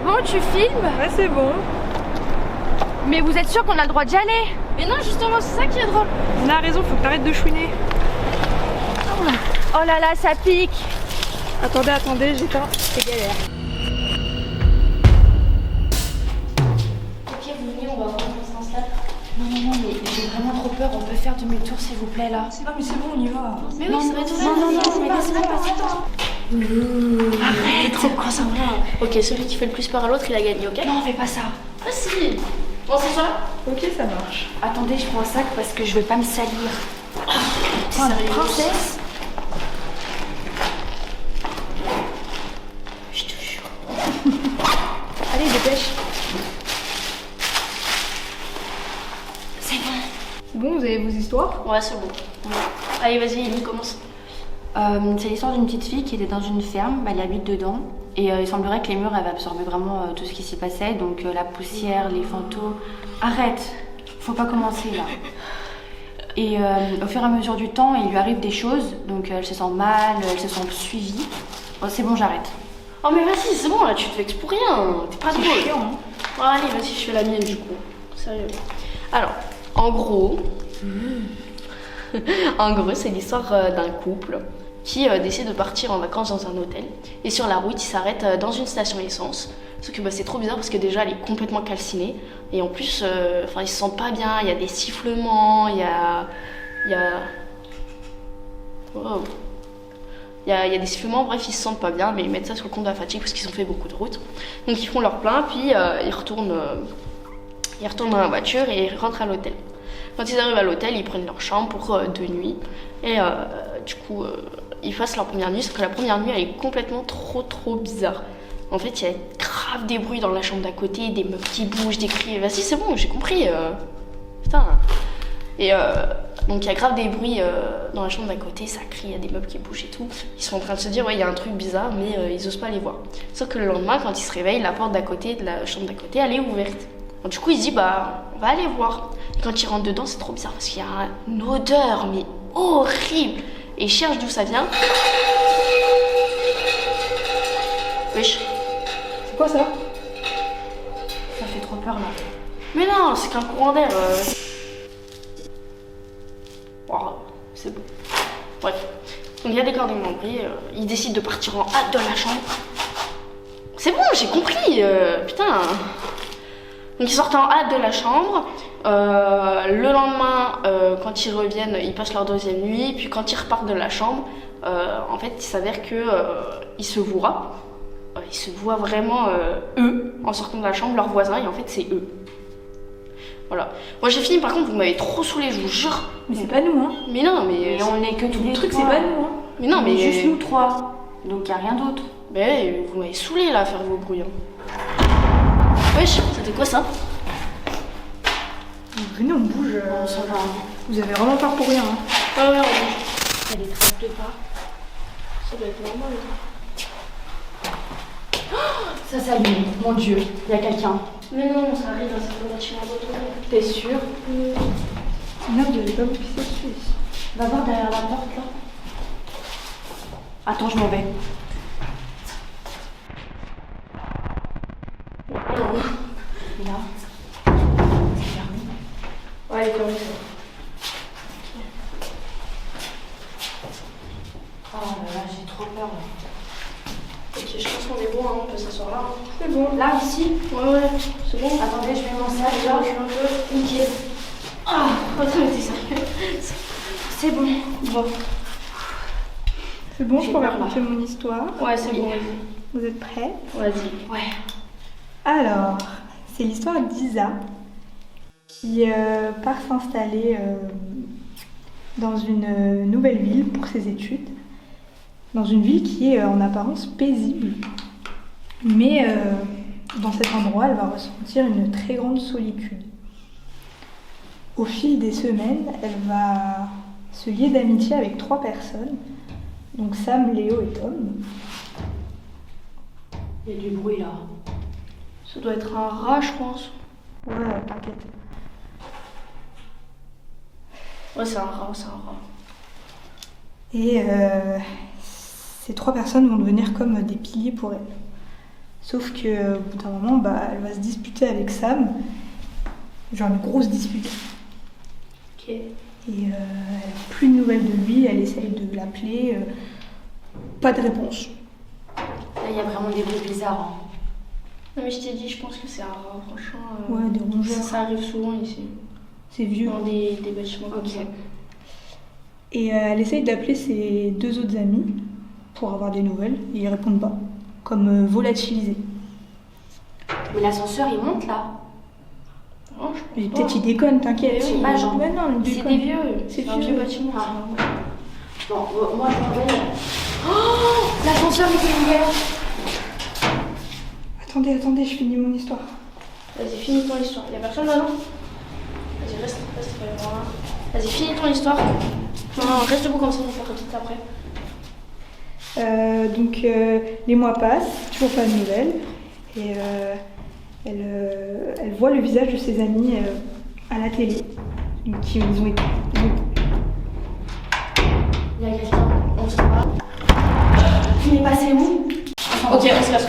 bon, tu filmes? Ouais, c'est bon. Mais vous êtes sûr qu'on a le droit d'y aller? Mais non, justement, c'est ça qui est drôle. On a raison, faut que t'arrêtes de chouiner. Oh là là, ça pique. Attendez, j'éteins. C'est galère. Ok, vous venez, on va voir comment ça s'installe. Non, mais j'ai vraiment trop peur. On peut faire demi-tour, s'il vous plaît, là. Non, mais c'est bon, on y va. Mais oui, ça va être fait. Non, mais laissez-moi passer. Arrête, c'est quoi ça? Ok, celui qui fait le plus peur à l'autre, il a gagné, ok? Non, on fait pas ça. Ah si. Bon, c'est ça? Ok, ça marche. Attendez, je prends un sac parce que je veux pas me salir. Putain, la princesse. Je te jure. Allez, dépêche. C'est bon. C'est bon, vous avez vos histoires? Ouais, c'est bon. Ouais. Allez, vas-y, Élie, commence. C'est l'histoire d'une petite fille qui était dans une ferme, elle habite dedans. Et il semblerait que les murs avaient absorbé vraiment tout ce qui s'y passait, donc la poussière, les fantômes. Arrête, faut pas commencer là. Et au fur et à mesure du temps, il lui arrive des choses, donc elle se sent mal, elle se sent suivie. Bon, c'est bon, j'arrête. Oh mais vas-y, c'est bon là, tu te vexes pour rien, t'es pas drôle. Chiant, hein. Oh, allez, vas-y, je fais la mienne du coup. Sérieux. Alors, en gros, c'est l'histoire d'un couple qui décide de partir en vacances dans un hôtel. Et sur la route, il s'arrête dans une station essence. Sauf que c'est trop bizarre parce que déjà, elle est complètement calcinée. Et en plus, ils se sentent pas bien, il y a des sifflements, il y a... Wow. Il y a des sifflements, bref, ils se sentent pas bien, mais ils mettent ça sur le compte de la fatigue parce qu'ils ont fait beaucoup de route. Donc ils font leur plein, puis ils retournent dans la voiture et ils rentrent à l'hôtel. Quand ils arrivent à l'hôtel, ils prennent leur chambre pour 2 nuits. Et du coup, ils passent leur première nuit, sauf que la première nuit, elle est complètement trop bizarre. En fait, il y a grave des bruits dans la chambre d'à côté, des meufs qui bougent, des cris. Vas-y, c'est bon, j'ai compris. Putain. Et donc, il y a grave des bruits dans la chambre d'à côté, ça crie, il y a des meubles qui bougent et tout. Ils sont en train de se dire, ouais, il y a un truc bizarre, mais ils osent pas les voir. Sauf que le lendemain, quand ils se réveillent, la porte d'à côté, de la chambre d'à côté, elle est ouverte. Donc, du coup, ils se disent, bah, on va aller voir. Et quand ils rentrent dedans, c'est trop bizarre parce qu'il y a une odeur, mais horrible. Et ils cherchent d'où ça vient. Wesh. C'est quoi ça? Ça fait trop peur là. Mais non, c'est qu'un courant d'air. Wow, c'est beau. Bref. Donc il y a des cordes membrées, ils décident de partir en hâte de la chambre. C'est bon, j'ai compris, putain. Donc ils sortent en hâte de la chambre. Le lendemain, quand ils reviennent, ils passent leur deuxième nuit. Puis quand ils repartent de la chambre, en fait, il s'avère que ils se voient. Ils se voient vraiment eux en sortant de la chambre, leurs voisins, et en fait c'est eux. Voilà. Moi j'ai fini, par contre vous m'avez trop saoulé, je vous jure. Mais c'est pas nous, hein. Mais non, mais on est que tous les Le truc, trois. c'est pas nous, hein. Mais non, mais Juste nous trois. Donc y a rien d'autre. Mais vous m'avez saoulé là à faire vos bruits. Wesh, c'était quoi ça? Venez, on bouge. On s'en va. Vous avez vraiment peur pour rien, hein. Ah ouais, on bouge. Il y a des traces de pas. Ça doit être normal. Ça s'allume, mon Dieu, il y a quelqu'un. Mais non, ça arrive, ça peut matcher la voiture. T'es sûr? Non, vous allez pas vous pisser dessus. Va voir derrière la porte là. Attends, je m'en vais. Et là, c'est fermé. Ouais, elle est fermée, ça. Oh là là, j'ai trop peur là. Ok, je pense qu'on est bon, hein, on peut s'asseoir là. Hein. C'est bon. Là ici? Ouais, c'est bon. Attendez, je mets mon sac Je là. suis un peu. Nickel. Ah, attends, mais t'es sérieux? C'est bon. Bon. C'est bon, je J'ai peux peur, raconter mon histoire. Ouais, c'est bon, vas-y. Vous êtes prêts? Vas-y. Ouais. Alors, c'est l'histoire d'Isa qui part s'installer dans une nouvelle ville pour ses études. Dans une ville qui est en apparence paisible. Mais dans cet endroit, elle va ressentir une très grande solitude. Au fil des semaines, elle va se lier d'amitié avec 3 personnes. Donc Sam, Léo et Tom. Il y a du bruit là. Ça doit être un rat, je pense. Ouais, t'inquiète. Ouais, c'est un rat, c'est un rat. Et ces 3 personnes vont devenir comme des piliers pour elle. Sauf qu'au bout d'un moment, bah, elle va se disputer avec Sam. Genre une grosse dispute. Ok. Et elle n'a plus de nouvelles de lui, elle essaye de l'appeler. Pas de réponse. Là, il y a vraiment des bruits bizarres. Hein. Non, mais je t'ai dit, je pense que c'est rare, franchement. Ouais, des rongeurs. Ça arrive souvent ici. C'est vieux. Dans des bâtiments comme Ok. ça. Et elle essaye d'appeler ses 2 autres amis pour avoir des nouvelles. Et ils répondent pas. Comme volatilisés. Mais l'ascenseur, il monte là. Non, je Mais pense peut-être pas. ils déconnent, t'inquiète. Je sais pas, genre. Mais non, ils C'est déconnent. des vieux. C'est un vieux. vieux bâtiment. Ah. ça. Bon, moi, je m'en vais. Oh, l'ascenseur, il fait ouvert. Attendez, je finis mon histoire. Vas-y, finis ton histoire. Y'a personne là, non? Vas-y, reste pas loin. Vas-y, finis ton histoire. Non, reste debout comme ça, on va faire tout après. Donc les mois passent, toujours pas de nouvelles. Et elle voit le visage de ses amis à la télé. Donc, ils ont été. Il y a quelqu'un, on se voit. Il est passé où? Ok, on se casse.